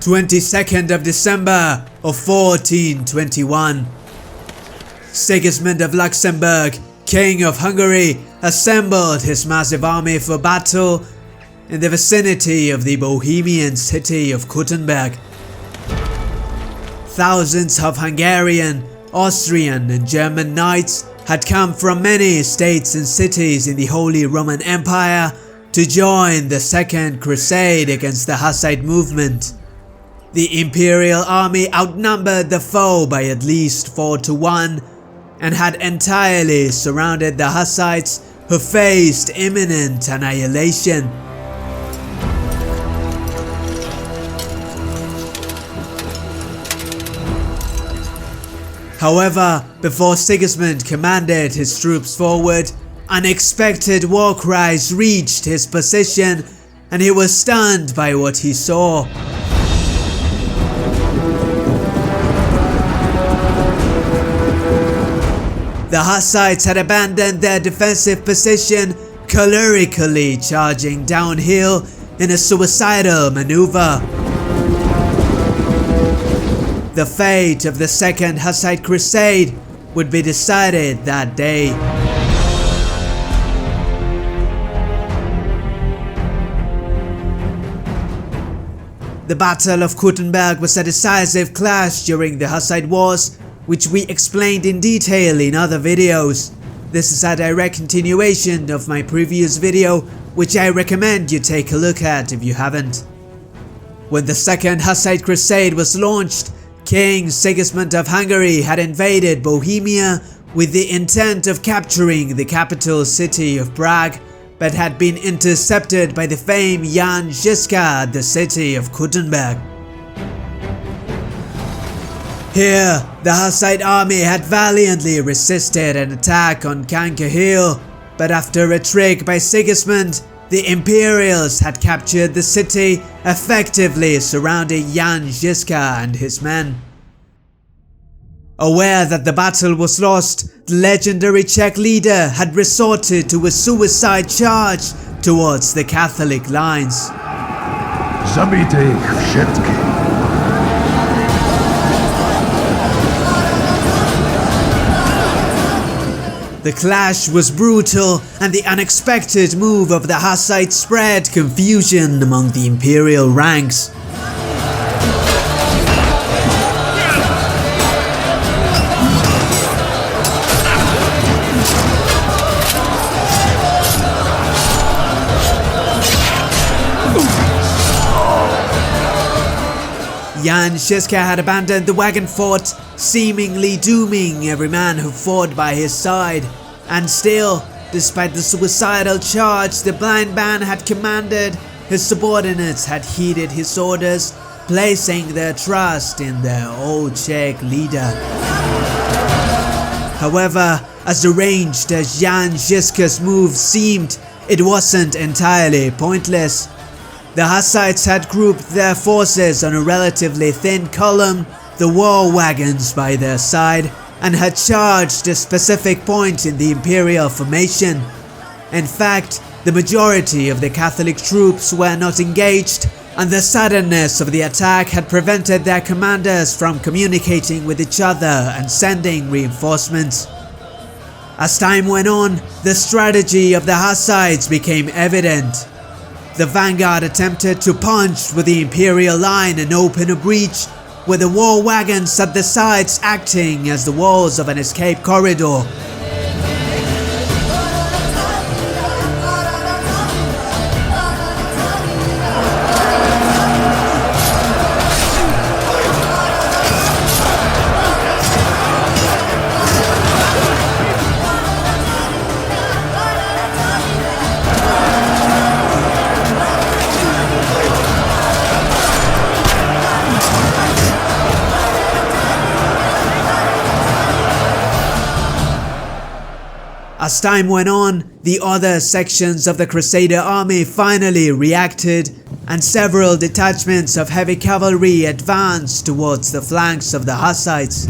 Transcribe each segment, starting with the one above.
22nd of December of 1421. Sigismund of Luxembourg, King of Hungary, assembled his massive army for battle in the vicinity of the Bohemian city of Kuttenberg. Thousands of Hungarian, Austrian and German knights had come from many states and cities in the Holy Roman Empire to join the Second Crusade against the Hussite movement. The Imperial army outnumbered the foe by at least 4-1 and had entirely surrounded the Hussites, who faced imminent annihilation. However, before Sigismund commanded his troops forward, unexpected war cries reached his position and he was stunned by what he saw. The Hussites had abandoned their defensive position, cavalrically charging downhill in a suicidal maneuver. The fate of the Second Hussite Crusade would be decided that day. The Battle of Kuttenberg was a decisive clash during the Hussite Wars, which we explained in detail in other videos. This is a direct continuation of my previous video, which I recommend you take a look at if you haven't. When the Second Hussite Crusade was launched, King Sigismund of Hungary had invaded Bohemia with the intent of capturing the capital city of Prague, but had been intercepted by the famed Jan Žižka at the city of Kuttenberg. Here, the Hussite army had valiantly resisted an attack on Kutná Hora, but after a trick by Sigismund, the Imperials had captured the city, effectively surrounding Jan Žižka and his men. Aware that the battle was lost, the legendary Czech leader had resorted to a suicide charge towards the Catholic lines. Zabijte ich všetky. The clash was brutal, and the unexpected move of the Hussites spread confusion among the Imperial ranks. Jan Žižka had abandoned the wagon fort, seemingly dooming every man who fought by his side. And still, despite the suicidal charge the blind man had commanded, his subordinates had heeded his orders, placing their trust in their old Czech leader. However, as deranged as Jan Žižka's move seemed, it wasn't entirely pointless. The Hussites had grouped their forces on a relatively thin column, the war wagons by their side, and had charged a specific point in the Imperial formation. In fact, the majority of the Catholic troops were not engaged, and the suddenness of the attack had prevented their commanders from communicating with each other and sending reinforcements. As time went on, the strategy of the Hussites became evident. The vanguard attempted to punch with the Imperial line and open a breach, with the war wagons at the sides acting as the walls of an escape corridor. As time went on, the other sections of the Crusader army finally reacted, and several detachments of heavy cavalry advanced towards the flanks of the Hussites.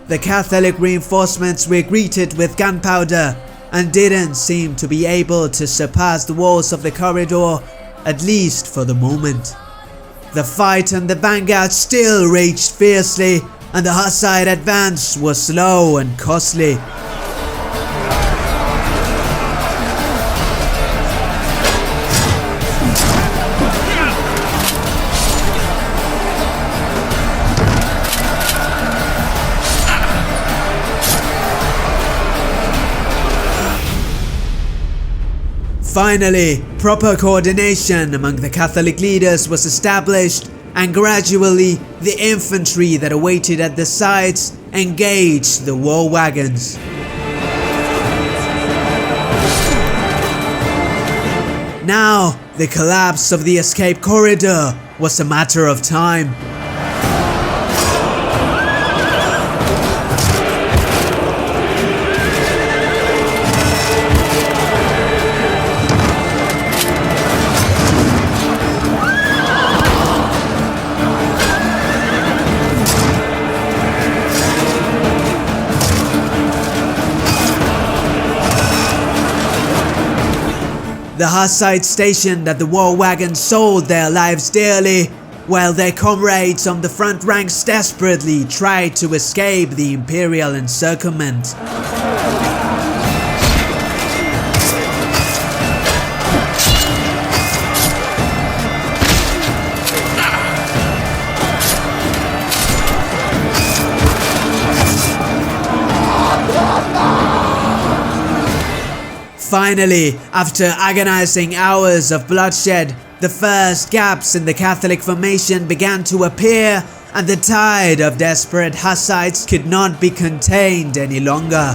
the Catholic reinforcements were greeted with gunpowder and didn't seem to be able to surpass the walls of the corridor, at least for the moment. The fight on the vanguard still raged fiercely, and the Hussite advance was slow and costly. Finally, proper coordination among the Catholic leaders was established, and gradually the infantry that awaited at the sides engaged the war wagons. Now, the collapse of the escape corridor was a matter of time. The Hussites stationed at the war wagons sold their lives dearly, while their comrades on the front ranks desperately tried to escape the Imperial encirclement. Finally, after agonizing hours of bloodshed, the first gaps in the Catholic formation began to appear, and the tide of desperate Hussites could not be contained any longer.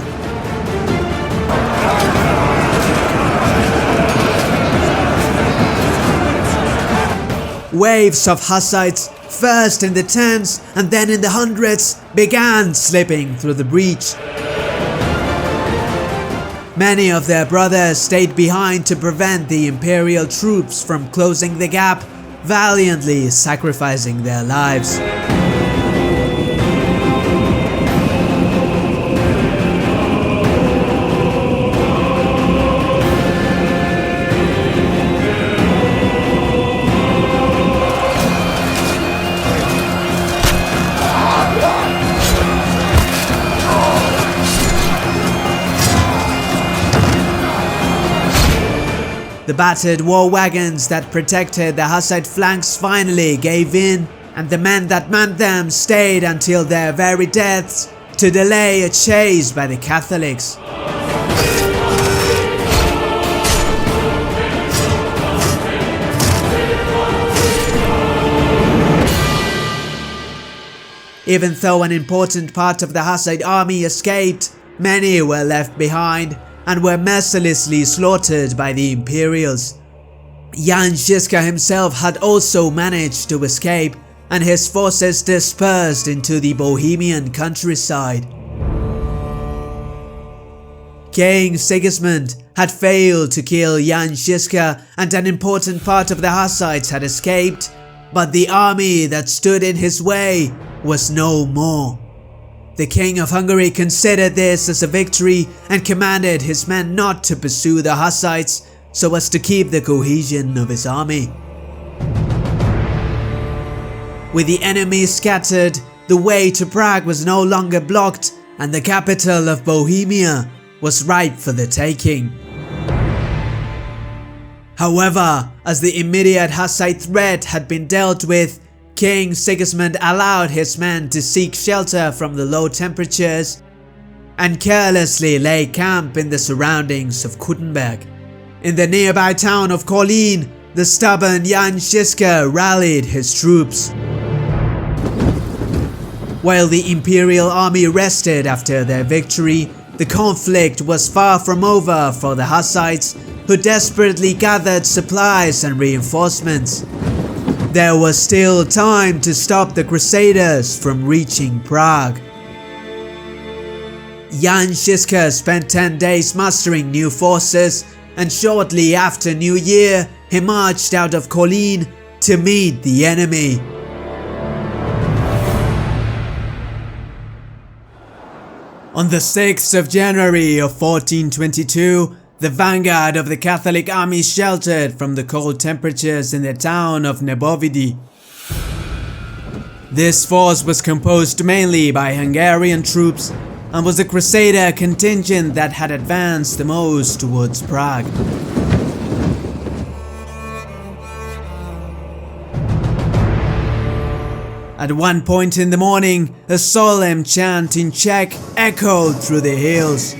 Waves of Hussites, first in the tens and then in the hundreds, began slipping through the breach. Many of their brothers stayed behind to prevent the Imperial troops from closing the gap, valiantly sacrificing their lives. The battered war wagons that protected the Hussite flanks finally gave in, and the men that manned them stayed until their very deaths to delay a chase by the Catholics. Even though an important part of the Hussite army escaped, many were left behind and were mercilessly slaughtered by the Imperials. Jan Žižka himself had also managed to escape, and his forces dispersed into the Bohemian countryside. King Sigismund had failed to kill Jan Žižka, and an important part of the Hussites had escaped, but the army that stood in his way was no more. The King of Hungary considered this as a victory and commanded his men not to pursue the Hussites so as to keep the cohesion of his army. With the enemy scattered, the way to Prague was no longer blocked, and the capital of Bohemia was ripe for the taking. However, as the immediate Hussite threat had been dealt with, King Sigismund allowed his men to seek shelter from the low temperatures and carelessly lay camp in the surroundings of Kuttenberg. In the nearby town of Kolín, the stubborn Jan Žižka rallied his troops. While the Imperial army rested after their victory, the conflict was far from over for the Hussites, who desperately gathered supplies and reinforcements. There was still time to stop the Crusaders from reaching Prague. Jan Žižka spent 10 days mustering new forces, and shortly after New Year, he marched out of Kolín to meet the enemy. On the 6th of January of 1422, the vanguard of the Catholic army sheltered from the cold temperatures in the town of Nebovidy. This force was composed mainly by Hungarian troops and was the crusader contingent that had advanced the most towards Prague. At one point in the morning, a solemn chant in Czech echoed through the hills.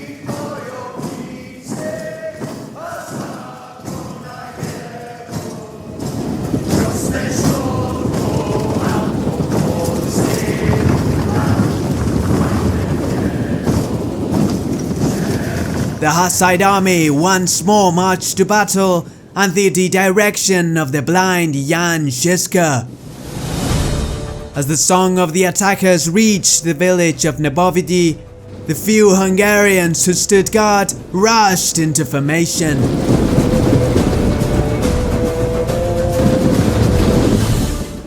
The Hussite army once more marched to battle under the direction of the blind Jan Žižka. As the song of the attackers reached the village of Nebovidy, the few Hungarians who stood guard rushed into formation.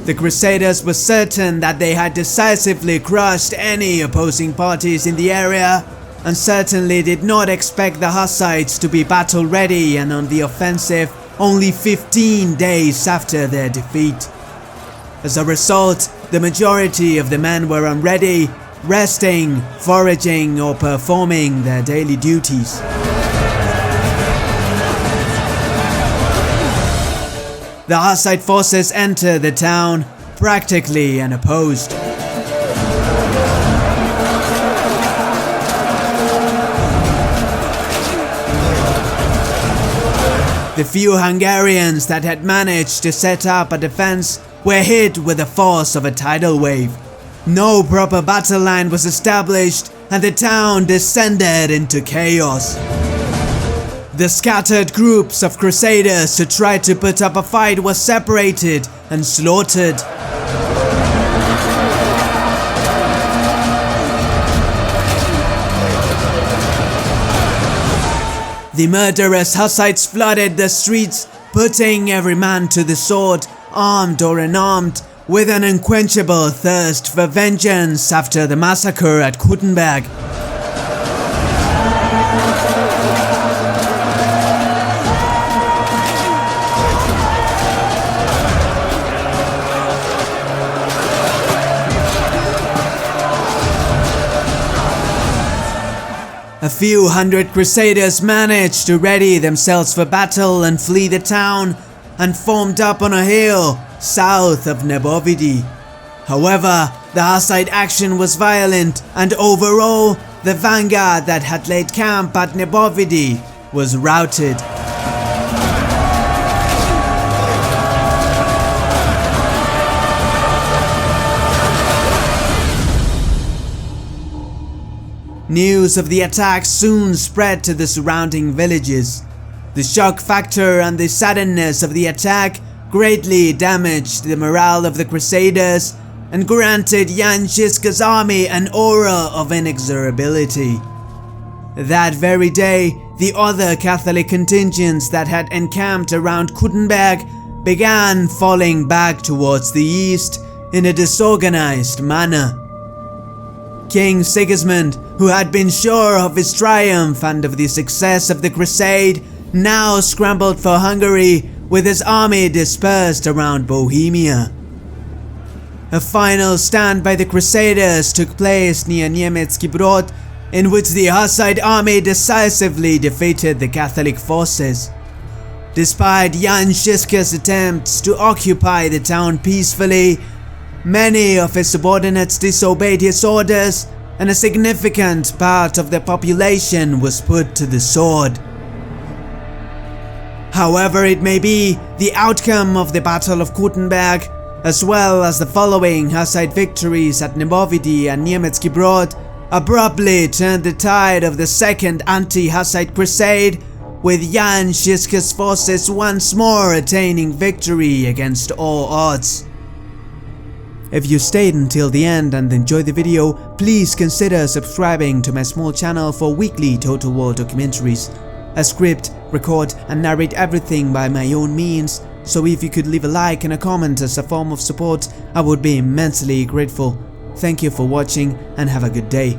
The Crusaders were certain that they had decisively crushed any opposing parties in the area, and certainly did not expect the Hussites to be battle ready and on the offensive only 15 days after their defeat. As a result, the majority of the men were unready, resting, foraging, or performing their daily duties. The Hussite forces entered the town, practically unopposed. The few Hungarians that had managed to set up a defense were hit with the force of a tidal wave. No proper battle line was established and the town descended into chaos. The scattered groups of crusaders who tried to put up a fight were separated and slaughtered. The murderous Hussites flooded the streets, putting every man to the sword, armed or unarmed, with an unquenchable thirst for vengeance after the massacre at Kuttenberg. A few hundred crusaders managed to ready themselves for battle and flee the town, and formed up on a hill south of Nebovidy. However, the Hussite action was violent, and overall, the vanguard that had laid camp at Nebovidy was routed. News of the attack soon spread to the surrounding villages. The shock factor and the suddenness of the attack greatly damaged the morale of the Crusaders and granted Jan Žižka's army an aura of inexorability. That very day, the other Catholic contingents that had encamped around Kuttenberg began falling back towards the east in a disorganized manner. King Sigismund, who had been sure of his triumph and of the success of the crusade, now scrambled for Hungary with his army dispersed around Bohemia. A final stand by the Crusaders took place near Německý Brod, in which the Hussite army decisively defeated the Catholic forces. Despite Jan Žižka's attempts to occupy the town peacefully, many of his subordinates disobeyed his orders, and a significant part of the population was put to the sword. However it may be, the outcome of the Battle of Kuttenberg, as well as the following Hussite victories at Nebovidy and Německý Brod, abruptly turned the tide of the Second Anti-Hussite Crusade, with Jan Žižka's forces once more attaining victory against all odds. If you stayed until the end and enjoyed the video, please consider subscribing to my small channel for weekly Total War documentaries. I script, record and narrate everything by my own means, so if you could leave a like and a comment as a form of support, I would be immensely grateful. Thank you for watching and have a good day.